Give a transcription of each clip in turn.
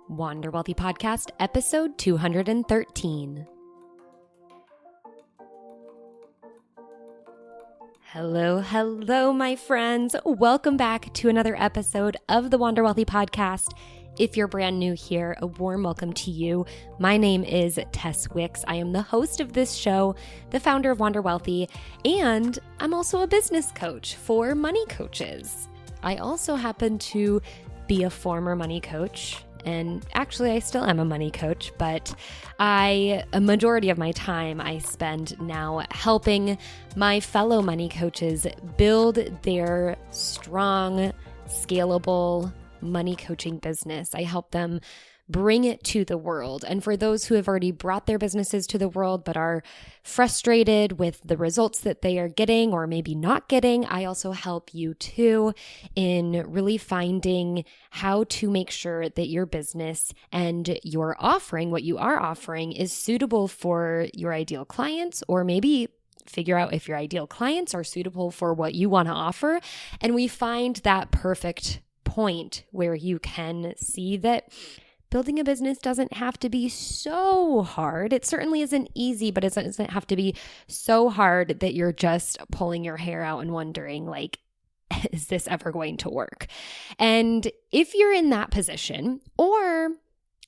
Wander Wealthy Podcast, episode 213. Hello, my friends. Welcome back to another episode of the Wander Wealthy Podcast. If you're brand new here, a warm welcome to you. My name is Tess. I am the host of this show, the founder of Wander Wealthy, and I'm also a business coach for money coaches. I also happen to be a former money coach. And actually, I still am a money coach, but a majority of my time I spend now helping my fellow money coaches build their strong, scalable money coaching business. I help them bring it to the world. And for those who have already brought their businesses to the world but are frustrated with the results that they are getting or maybe not getting, I also help you too in really finding how to make sure that your business and your offering, what you are offering, is suitable for your ideal clients, or maybe figure out if your ideal clients are suitable for what you want to offer. And we find that perfect point where you can see that building a business doesn't have to be so hard. It certainly isn't easy, but it doesn't have to be so hard that you're just pulling your hair out and wondering, like, is this ever going to work? And if you're in that position, or,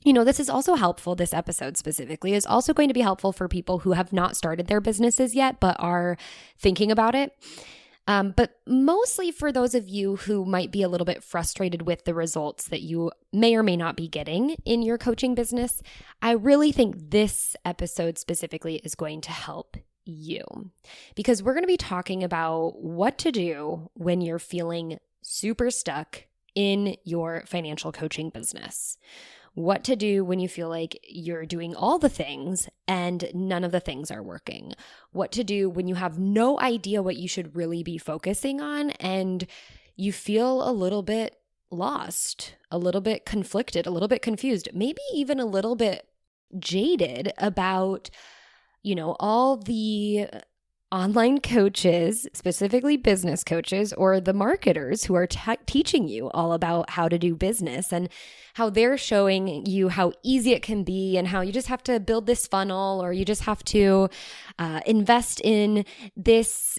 this is also helpful, this episode specifically is also going to be helpful for people who have not started their businesses yet, but are thinking about it. But mostly for those of you who might be a little bit frustrated with the results that you may or may not be getting in your coaching business, I really think this episode specifically is going to help you, because we're going to be talking about what to do when you're feeling super stuck in your financial coaching business. What to do when you feel like you're doing all the things and none of the things are working. What to do when you have no idea what you should really be focusing on and you feel a little bit lost, a little bit conflicted, a little bit confused, maybe even a little bit jaded about, all the online coaches, specifically business coaches, or the marketers who are teaching you all about how to do business and how they're showing you how easy it can be and how you just have to build this funnel, or you just have to invest in this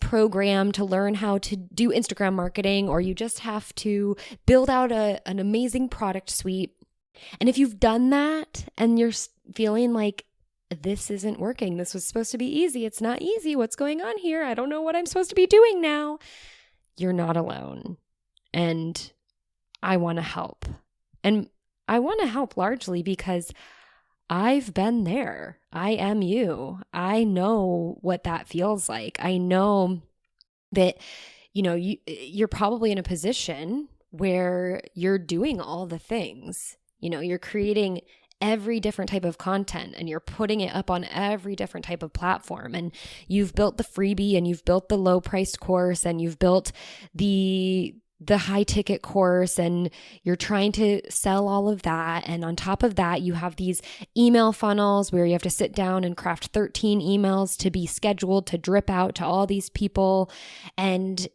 program to learn how to do Instagram marketing, or you just have to build out an amazing product suite. And if you've done that and you're feeling like, this isn't working, this was supposed to be easy, it's not easy, what's going on here? I don't know what I'm supposed to be doing now. You're not alone. And I want to help. And I want to help largely because I've been there. I am you. I know what that feels like. I know that, you're probably in a position where you're doing all the things. You're creating every different type of content and you're putting it up on every different type of platform, and you've built the freebie and you've built the low priced course and you've built the high ticket course and you're trying to sell all of that. And on top of that, you have these email funnels where you have to sit down and craft 13 emails to be scheduled to drip out to all these people. And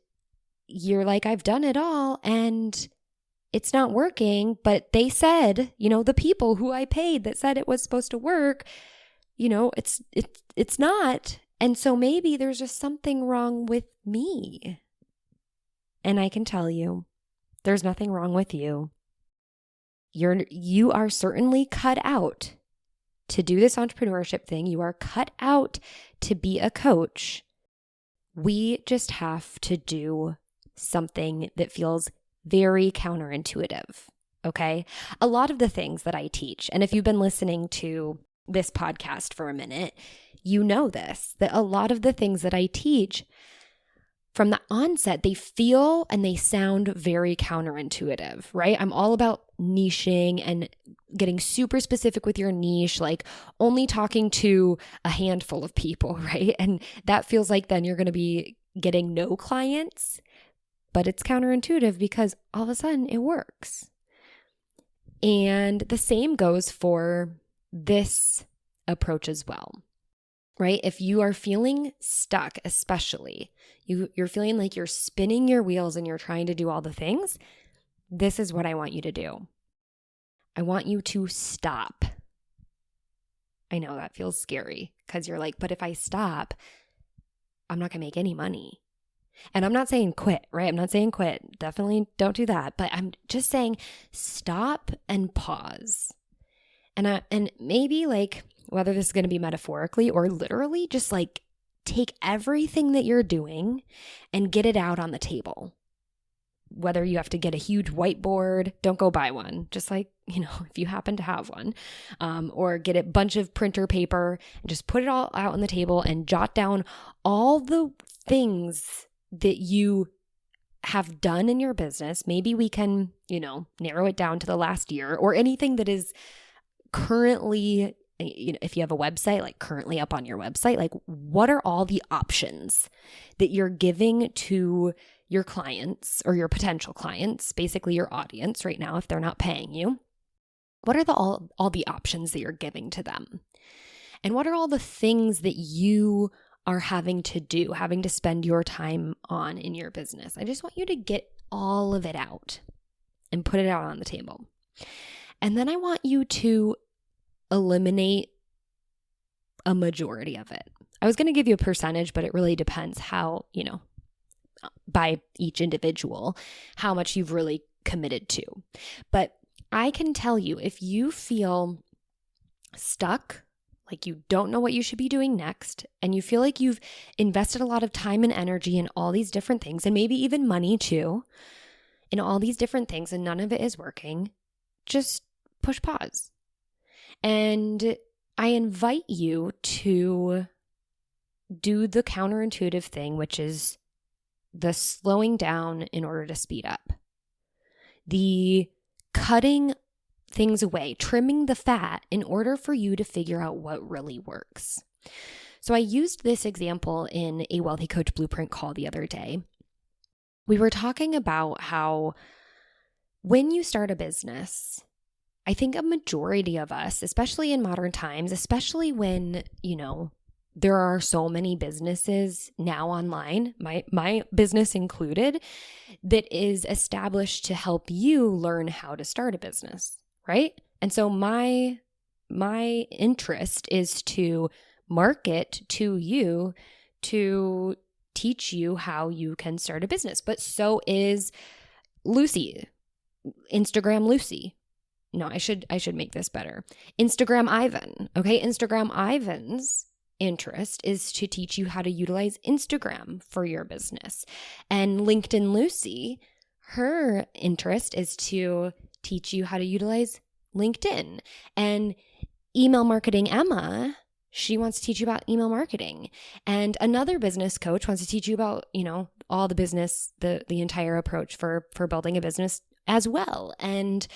you're like, I've done it all and it's not working, but they said, the people who I paid that said it was supposed to work, it's not. And so maybe there's just something wrong with me. And I can tell you, there's nothing wrong with you. You are certainly cut out to do this entrepreneurship thing. You are cut out to be a coach. We just have to do something that feels very counterintuitive, okay? A lot of the things that I teach, and if you've been listening to this podcast for a minute, you know this, that a lot of the things that I teach from the onset, they feel and they sound very counterintuitive, right? I'm all about niching and getting super specific with your niche, like only talking to a handful of people, right? And that feels like then you're going to be getting no clients. But it's counterintuitive because all of a sudden it works. And the same goes for this approach as well, right? If you are feeling stuck, especially, you're feeling like you're spinning your wheels and you're trying to do all the things, this is what I want you to do. I want you to stop. I know that feels scary because you're like, but if I stop, I'm not going to make any money. And I'm not saying quit, right? I'm not saying quit. Definitely don't do that. But I'm just saying stop and pause. And maybe like, whether this is going to be metaphorically or literally, just like take everything that you're doing and get it out on the table. Whether you have to get a huge whiteboard, don't go buy one. Just like, if you happen to have one, or get a bunch of printer paper and just put it all out on the table and jot down all the things that you have done in your business. Maybe we can, narrow it down to the last year or anything that is currently, if you have a website, like currently up on your website, like what are all the options that you're giving to your clients or your potential clients, basically your audience right now, if they're not paying you? What are all the options that you're giving to them? And what are all the things that you are having to spend your time on in your business? I just want you to get all of it out and put it out on the table. And then I want you to eliminate a majority of it. I was going to give you a percentage, but it really depends how, by each individual, how much you've really committed to. But I can tell you, if you feel stuck, like you don't know what you should be doing next, and you feel like you've invested a lot of time and energy in all these different things, and maybe even money too, in all these different things, and none of it is working, just push pause. And I invite you to do the counterintuitive thing, which is the slowing down in order to speed up, the cutting things away, trimming the fat in order for you to figure out what really works. So I used this example in a Wealthy Coach Blueprint call the other day. We were talking about how when you start a business, I think a majority of us, especially in modern times, especially when, there are so many businesses now online, my business included, that is established to help you learn how to start a business, right? And so my interest is to market to you to teach you how you can start a business. But so is Lucy, Instagram Lucy. No, I should make this better. Instagram Ivan. Okay, Instagram Ivan's interest is to teach you how to utilize Instagram for your business. And LinkedIn Lucy, her interest is to teach you how to utilize LinkedIn. And Email Marketing Emma, she wants to teach you about email marketing. And another business coach wants to teach you about, all the business, the entire approach for building a business as well. And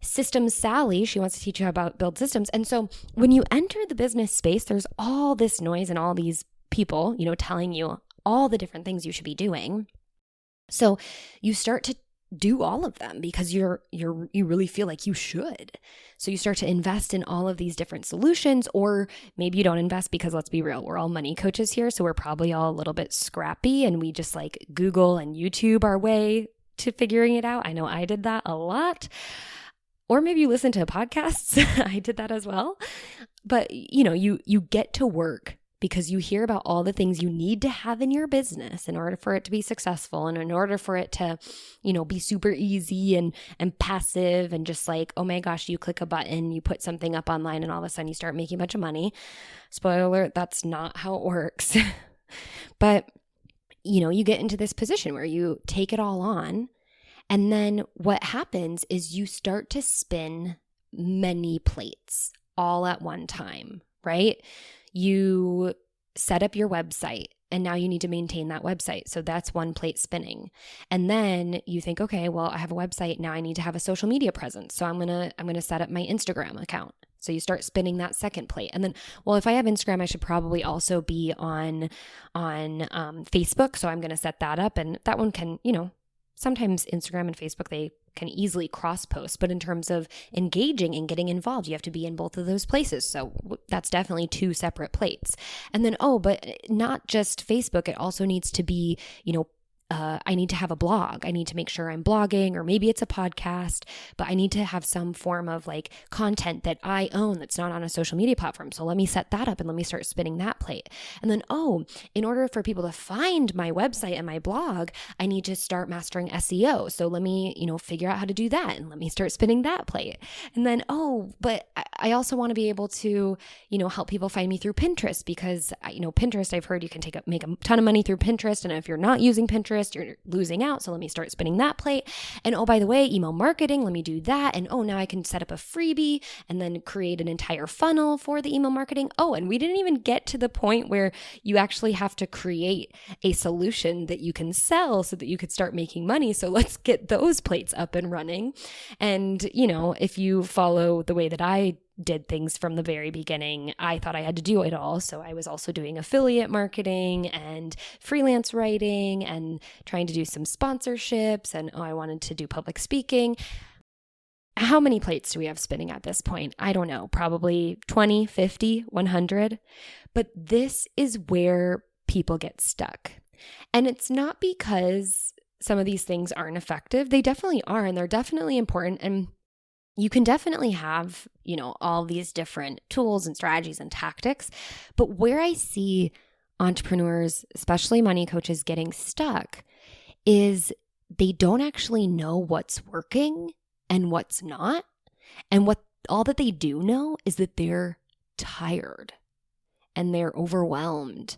Systems Sally, she wants to teach you how about build systems. And so when you enter the business space, there's all this noise and all these people, telling you all the different things you should be doing. So you start to do all of them because you really feel like you should. So you start to invest in all of these different solutions, or maybe you don't invest because, let's be real, we're all money coaches here. So we're probably all a little bit scrappy and we just like Google and YouTube our way to figuring it out. I know I did that a lot. Or maybe you listen to podcasts. I did that as well. But you get to work because you hear about all the things you need to have in your business in order for it to be successful, and in order for it to, be super easy and passive and just like, oh my gosh, you click a button, you put something up online, and all of a sudden you start making a bunch of money. Spoiler alert, that's not how it works. But you get into this position where you take it all on, and then what happens is you start to spin many plates all at one time, right? You set up your website, and now you need to maintain that website. So that's one plate spinning. And then you think, okay, well, I have a website. Now I need to have a social media presence. So I'm going to set up my Instagram account. So you start spinning that second plate. And then, well, if I have Instagram, I should probably also be on Facebook. So I'm going to set that up. And that one can, sometimes Instagram and Facebook, they can easily cross post. But in terms of engaging and getting involved, you have to be in both of those places. So that's definitely two separate plates. And then, but not just Facebook. It also needs to be, I need to have a blog. I need to make sure I'm blogging, or maybe it's a podcast, but I need to have some form of like content that I own that's not on a social media platform. So let me set that up and let me start spinning that plate. And then, in order for people to find my website and my blog, I need to start mastering SEO. So let me, figure out how to do that and let me start spinning that plate. And then, but I also want to be able to, help people find me through Pinterest, because, Pinterest, I've heard you can make a ton of money through Pinterest. And if you're not using Pinterest, you're losing out. So let me start spinning that plate. And by the way, email marketing, let me do that. And now I can set up a freebie and then create an entire funnel for the email marketing. And we didn't even get to the point where you actually have to create a solution that you can sell so that you could start making money. So let's get those plates up and running. And, if you follow the way that I did things from the very beginning, I thought I had to do it all. So I was also doing affiliate marketing and freelance writing and trying to do some sponsorships. And I wanted to do public speaking. How many plates do we have spinning at this point? I don't know, probably 20, 50, 100. But this is where people get stuck. And it's not because some of these things aren't effective. They definitely are, and they're definitely important. And you can definitely have, all these different tools and strategies and tactics. But where I see entrepreneurs, especially money coaches, getting stuck is they don't actually know what's working and what's not. And all that they do know is that they're tired and they're overwhelmed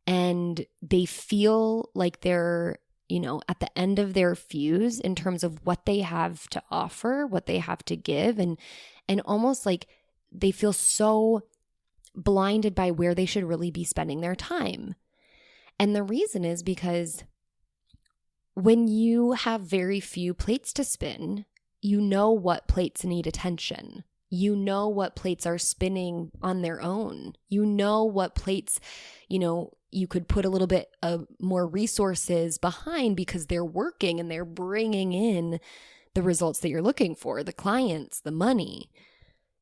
and they feel like they're at the end of their fuse in terms of what they have to offer, what they have to give, and almost like they feel so blinded by where they should really be spending their time. And the reason is because when you have very few plates to spin, you know what plates need attention. You know what plates are spinning on their own. You know what plates, you could put a little bit of more resources behind because they're working and they're bringing in the results that you're looking for, the clients, the money.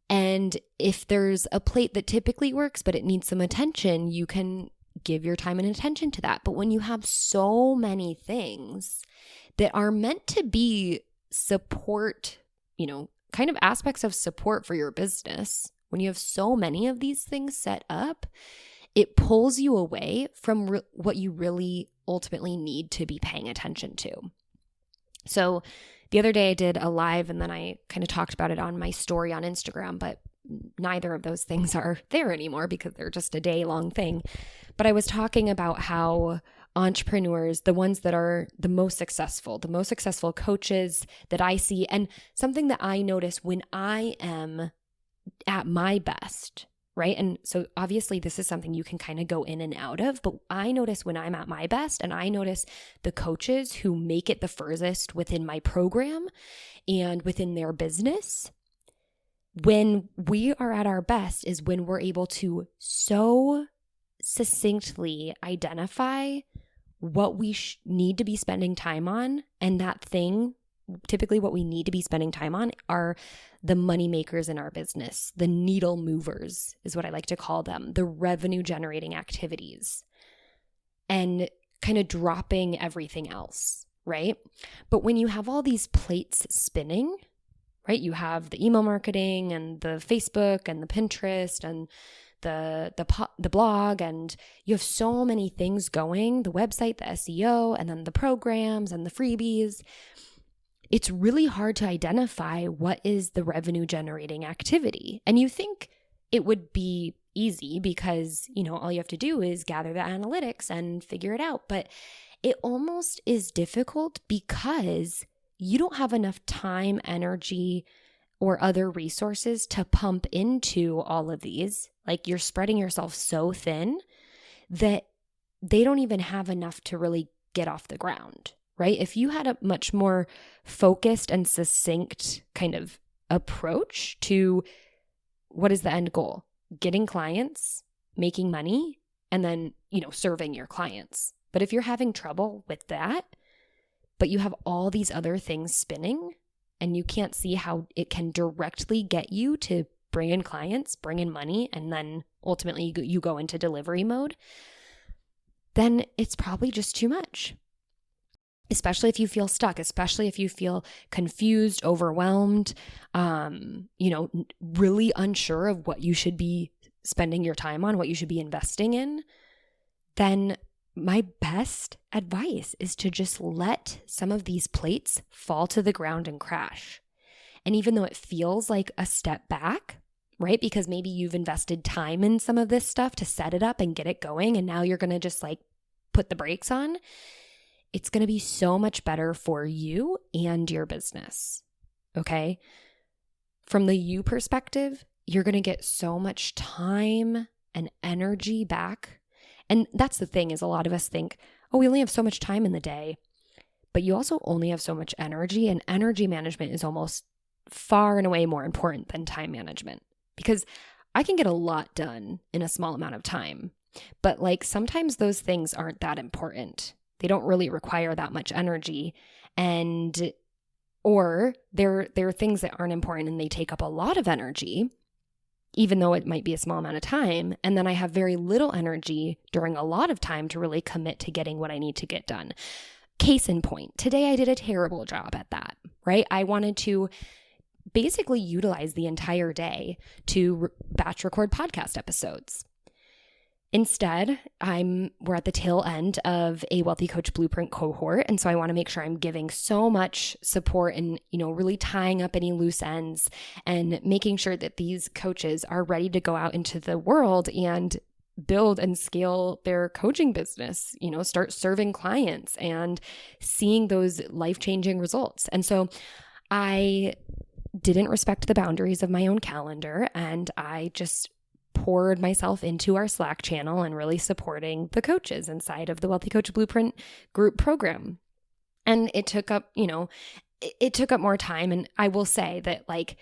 And if there's a plate that typically works, but it needs some attention, you can give your time and attention to that. But when you have so many things that are meant to be support, kind of aspects of support for your business, when you have so many of these things set up, it pulls you away from what you really ultimately need to be paying attention to. So the other day I did a live and then I kind of talked about it on my story on Instagram, but neither of those things are there anymore because they're just a day-long thing. But I was talking about how entrepreneurs, the ones that are the most successful coaches that I see, and something that I notice when I am at my best, right? And so obviously this is something you can kind of go in and out of, but I notice when I'm at my best, and I notice the coaches who make it the furthest within my program and within their business, when we are at our best is when we're able to so succinctly identify what we need to be spending time on. And that thing, typically what we need to be spending time on, are the money makers in our business. The needle movers is what I like to call them, the revenue generating activities, and kind of dropping everything else, right? But when you have all these plates spinning, right? You have the email marketing and the Facebook and the Pinterest and the blog, and you have so many things going, the website, the SEO, and then the programs and the freebies. It's really hard to identify what is the revenue generating activity. And you think it would be easy because, all you have to do is gather the analytics and figure it out. But it almost is difficult because you don't have enough time, energy, or other resources to pump into all of these. Like, you're spreading yourself so thin that they don't even have enough to really get off the ground, right? If you had a much more focused and succinct kind of approach to what is the end goal, getting clients, making money, and then, serving your clients. But if you're having trouble with that, but you have all these other things spinning and you can't see how it can directly get you to bring in clients, bring in money, and then ultimately you go into delivery mode, then it's probably just too much. especially if you feel stuck, especially if you feel confused, overwhelmed, really unsure of what you should be spending your time on, what you should be investing in, then my best advice is to just let some of these plates fall to the ground and crash. And even though it feels like a step back, right? Because maybe you've invested time in some of this stuff to set it up and get it going, and now you're going to just like put the brakes on. It's going to be so much better for you and your business, okay? From the you perspective, you're going to get so much time and energy back. And that's the thing, is a lot of us think, oh, we only have so much time in the day, but you also only have so much energy, and energy management is almost far and away more important than time management, because I can get a lot done in a small amount of time, but like sometimes those things aren't that important. They don't really require that much energy, or they're things that aren't important and they take up a lot of energy, even though it might be a small amount of time. And then I have very little energy during a lot of time to really commit to getting what I need to get done. Case in point, today I did a terrible job at that, right? I wanted to basically utilize the entire day to batch record podcast episodes. Instead, we're at the tail end of a Wealthy Coach Blueprint cohort. And so I want to make sure I'm giving so much support and, really tying up any loose ends and making sure that these coaches are ready to go out into the world and build and scale their coaching business, start serving clients and seeing those life-changing results. And so I didn't respect the boundaries of my own calendar, and I just poured myself into our Slack channel and really supporting the coaches inside of the Wealthy Coach Blueprint group program. And it took up, it took up more time. And I will say that like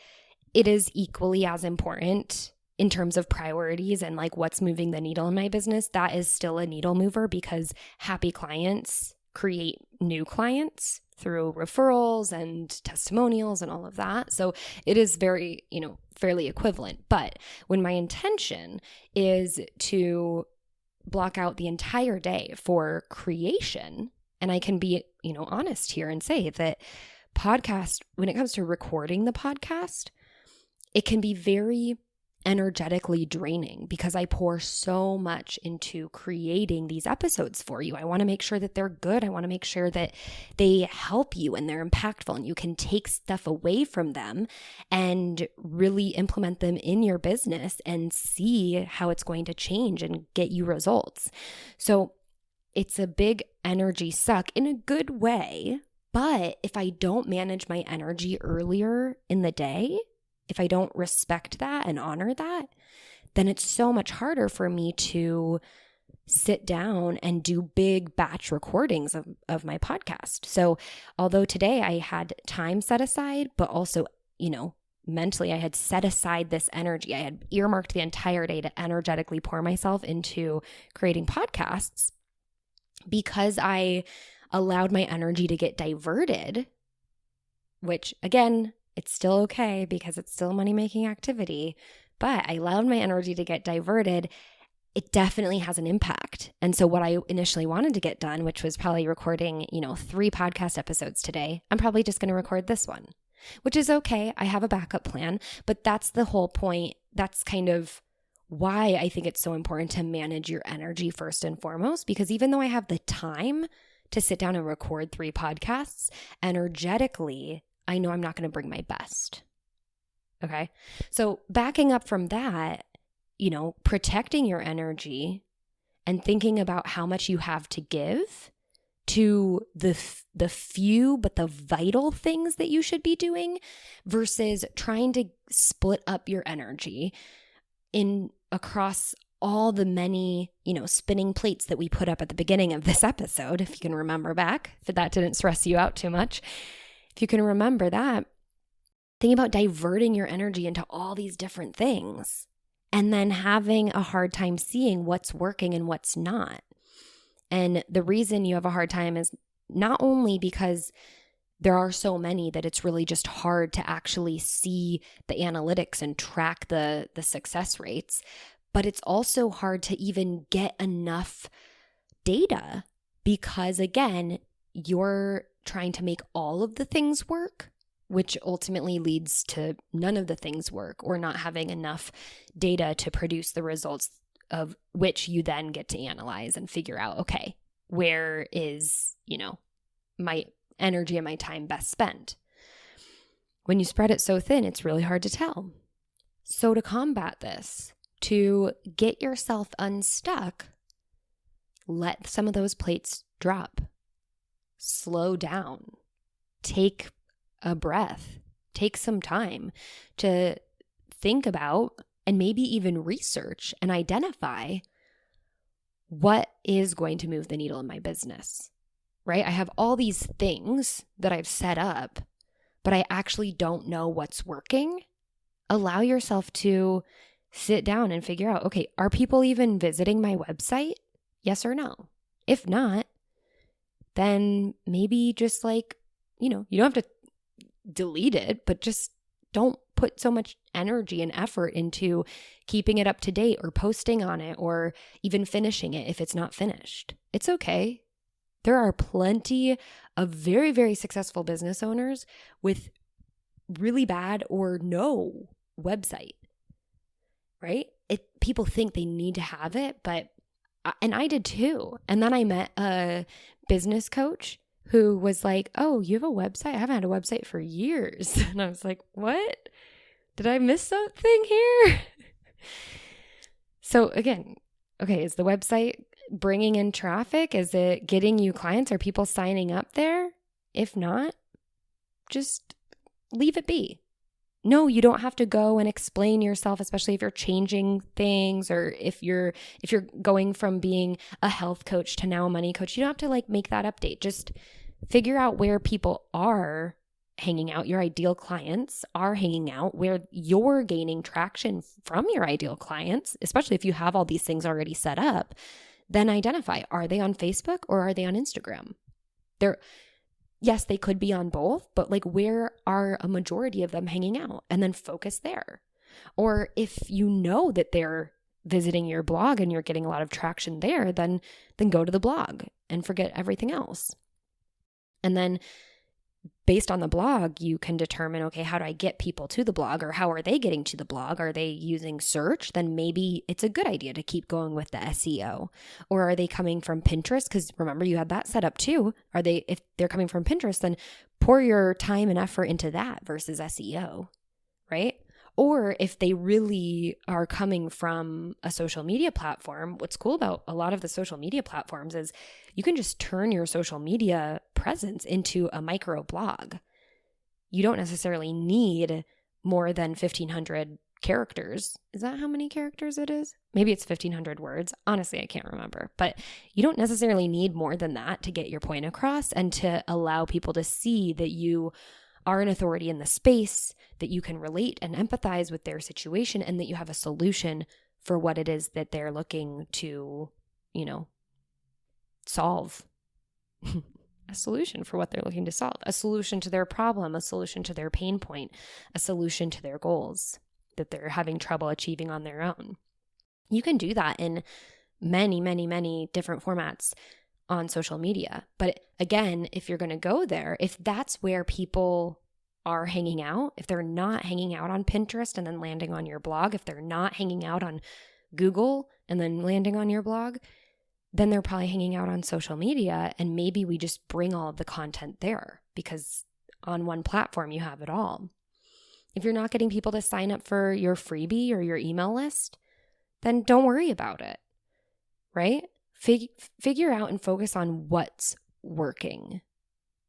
it is equally as important in terms of priorities and like what's moving the needle in my business. That is still a needle mover, because happy clients create new clients through referrals and testimonials and all of that. So it is very, fairly equivalent. But when my intention is to block out the entire day for creation, and I can be, honest here and say that podcast, when it comes to recording the podcast, it can be very energetically draining because I pour so much into creating these episodes for you. I want to make sure that they're good. I want to make sure that they help you and they're impactful and you can take stuff away from them and really implement them in your business and see how it's going to change and get you results. So it's a big energy suck in a good way, but if I don't manage my energy earlier in the day, if I don't respect that and honor that, then it's so much harder for me to sit down and do big batch recordings of my podcast. So although today I had time set aside, but also, mentally I had set aside this energy. I had earmarked the entire day to energetically pour myself into creating podcasts, because I allowed my energy to get diverted, which again, it's still okay because it's still a money-making activity, but I allowed my energy to get diverted. It definitely has an impact. And so what I initially wanted to get done, which was probably recording, 3 podcast episodes today, I'm probably just going to record this one, which is okay. I have a backup plan, but that's the whole point. That's kind of why I think it's so important to manage your energy first and foremost, because even though I have the time to sit down and record 3 podcasts, energetically, I know I'm not going to bring my best. Okay. So backing up from that, protecting your energy and thinking about how much you have to give to the few but the vital things that you should be doing versus trying to split up your energy across all the many, spinning plates that we put up at the beginning of this episode, if you can remember back, if that didn't stress you out too much. If you can remember that, think about diverting your energy into all these different things and then having a hard time seeing what's working and what's not. And the reason you have a hard time is not only because there are so many that it's really just hard to actually see the analytics and track the success rates, but it's also hard to even get enough data because, again, you're trying to make all of the things work, which ultimately leads to none of the things work or not having enough data to produce the results of which you then get to analyze and figure out, okay, where is, my energy and my time best spent? When you spread it so thin, it's really hard to tell. So to combat this, to get yourself unstuck, let some of those plates drop. Slow down. Take a breath. Take some time to think about and maybe even research and identify what is going to move the needle in my business, right? I have all these things that I've set up, but I actually don't know what's working. Allow yourself to sit down and figure out, okay, are people even visiting my website? Yes or no? If not, then maybe just you don't have to delete it, but just don't put so much energy and effort into keeping it up to date or posting on it or even finishing it if it's not finished. It's okay. There are plenty of very, very successful business owners with really bad or no website, right? People think they need to have it, and I did too. And then I met a business coach who was like, oh, you have a website? I haven't had a website for years. And I was like, what? Did I miss something here? So again, okay, is the website bringing in traffic? Is it getting you clients? Are people signing up there? If not, just leave it be. No, you don't have to go and explain yourself, especially if you're changing things or if you're going from being a health coach to now a money coach. You don't have to make that update. Just figure out where people are hanging out, your ideal clients are hanging out, where you're gaining traction from your ideal clients, especially if you have all these things already set up. Then identify, are they on Facebook or are they on Instagram? Yes, they could be on both, but where are a majority of them hanging out? And then focus there. Or if you know that they're visiting your blog and you're getting a lot of traction there, then go to the blog and forget everything else. And then based on the blog, you can determine, okay, how do I get people to the blog, or how are they getting to the blog? Are they using search? Then maybe it's a good idea to keep going with the SEO. Or are they coming from Pinterest? Because remember, you had that set up too. If they're coming from Pinterest, then pour your time and effort into that versus SEO, right? Or if they really are coming from a social media platform, what's cool about a lot of the social media platforms is you can just turn your social media presence into a micro blog. You don't necessarily need more than 1,500 characters. Is that how many characters it is? Maybe it's 1,500 words. Honestly, I can't remember. But you don't necessarily need more than that to get your point across and to allow people to see that you are an authority in the space, that you can relate and empathize with their situation, and that you have a solution for what it is that they're looking to, solve. A solution for what they're looking to solve, a solution to their problem, a solution to their pain point, a solution to their goals that they're having trouble achieving on their own. You can do that in many, many, many different formats on social media. But again, if you're going to go there, if that's where people are hanging out, if they're not hanging out on Pinterest and then landing on your blog, if they're not hanging out on Google and then landing on your blog, then they're probably hanging out on social media, and maybe we just bring all of the content there because on one platform you have it all. If you're not getting people to sign up for your freebie or your email list, then don't worry about it, right? Figure out and focus on what's working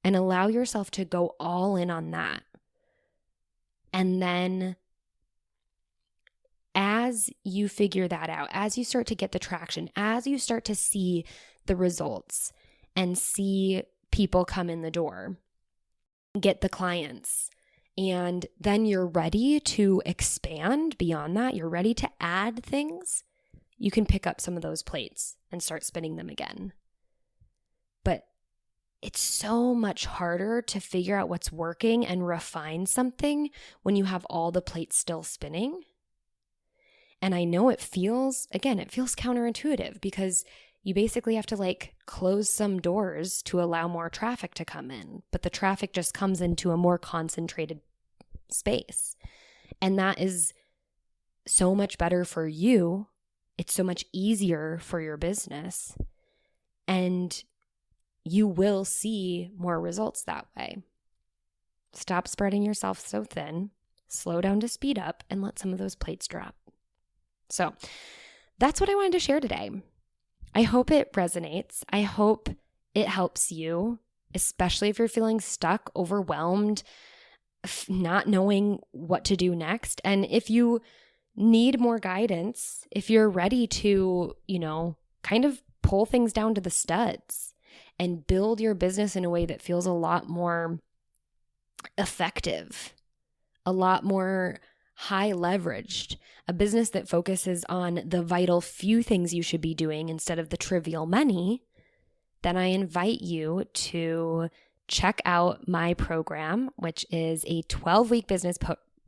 and allow yourself to go all in on that. And then as you figure that out, as you start to get the traction, as you start to see the results and see people come in the door, get the clients, and then you're ready to expand beyond that, you're ready to add things, you can pick up some of those plates and start spinning them again. But it's so much harder to figure out what's working and refine something when you have all the plates still spinning. And I know it feels counterintuitive because you basically have to like close some doors to allow more traffic to come in, but the traffic just comes into a more concentrated space. And that is so much better for you. It's so much easier for your business. And you will see more results that way. Stop spreading yourself so thin, slow down to speed up, and let some of those plates drop. So that's what I wanted to share today. I hope it resonates. I hope it helps you, especially if you're feeling stuck, overwhelmed, not knowing what to do next. And if you need more guidance, if you're ready to, kind of pull things down to the studs and build your business in a way that feels a lot more effective, a lot more high leveraged, a business that focuses on the vital few things you should be doing instead of the trivial many, then I invite you to check out my program, which is a 12-week business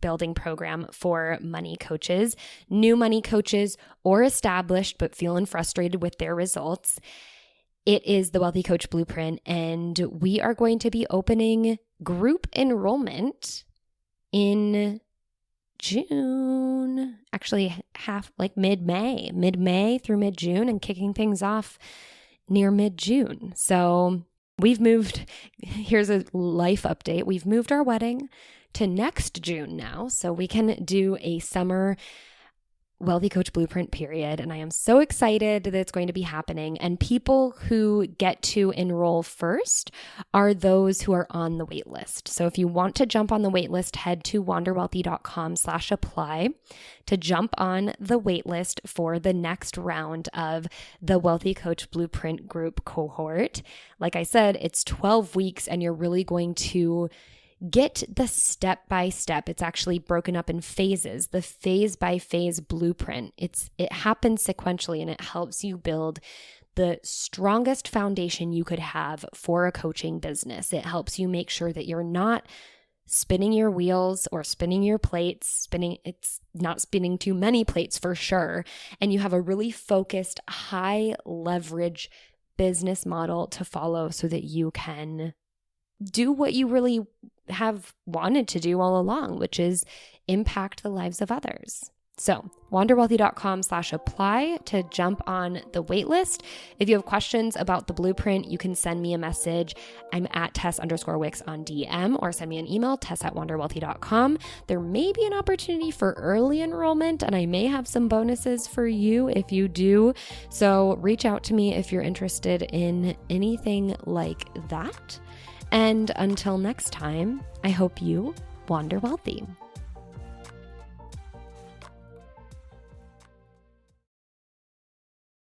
building program for money coaches, new money coaches, or established but feeling frustrated with their results. It is the Wealthy Coach Blueprint, and we are going to be opening group enrollment in June, actually mid-May through mid-June, and kicking things off near mid-June. So we've moved, here's a life update. We've moved our wedding to next June now, so we can do a summer Wealthy Coach Blueprint period. And I am so excited that it's going to be happening. And people who get to enroll first are those who are on the wait list. So if you want to jump on the wait list, head to wanderwealthy.com/apply to jump on the wait list for the next round of the Wealthy Coach Blueprint group cohort. Like I said, it's 12 weeks and you're really going to get the step-by-step. It's actually broken up in phases, the phase-by-phase blueprint. It happens sequentially, and it helps you build the strongest foundation you could have for a coaching business. It helps you make sure that you're not spinning your wheels or spinning your plates, it's not spinning too many plates for sure, and you have a really focused, high leverage business model to follow so that you can do what you really have wanted to do all along, which is impact the lives of others. So wanderwealthy.com/apply to jump on the waitlist. If you have questions about the blueprint, you can send me a message. I'm at Tess_Wicks on DM, or send me an email, tess@wanderwealthy.com. There may be an opportunity for early enrollment, and I may have some bonuses for you if you do. So reach out to me if you're interested in anything like that. And until next time, I hope you wander wealthy.